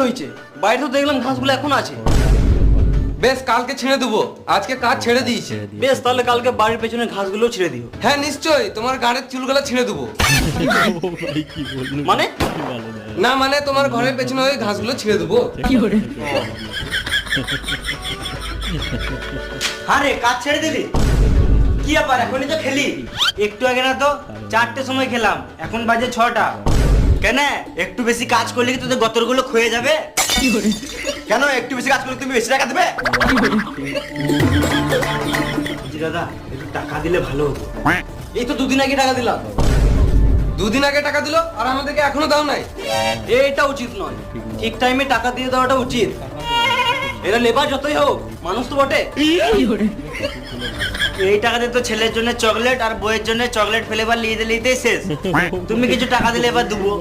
হয়েছে? বাইরে তো দেখলাম ঘাসগুলো এখন আছে। বেশ, কালকে ছেড়ে দেবো, আজকে কাজ ছেড়ে দিয়েছে। বেশ, তাহলে কালকে বাড়ির পেছনে ঘাসগুলো ছেড়ে দিও। হ্যাঁ নিশ্চয়ই, তোমার গাড়ির চুলগুলো ছেড়ে দেবো। মানে? না মানে তোমার ঘরের পেছনে ওই ঘাসগুলো ছেড়ে দেবো। আরে কাজ ছেড়ে দিলি? কি ব্যাপার, এখনই তো খেলি? একটু আগে না তো 4টের সময় খেলাম, এখন বাজে 6টা। কেন, একটু বেশি কাজ করলে কি তোদের গতরগুলো ক্ষয়ে যাবে? কেন, একটু বেশি কাজ করলে তুমি বেশি টাকা দেবে? জি দাদা, একটু টাকা দিলে ভালো হতো। এই তো 2 দিন আগে টাকা দিলাম। 2 দিন আগে টাকা দিলো আর আমাদেরকে এখনো দাও নাই। এটা উচিত নয়, ঠিক টাইমে টাকা দিয়ে দেওয়াটা উচিত। এরা লেবার যতই হোক, মানুষ তো বটে। এই টাকা দিয়ে তো ছেলের জন্য চকলেট আর বইয়ের জন্য চকলেট ফ্লেভার নিয়ে দিলেই শেষ। তুমি কিছু টাকা দিলে এবার দেবো।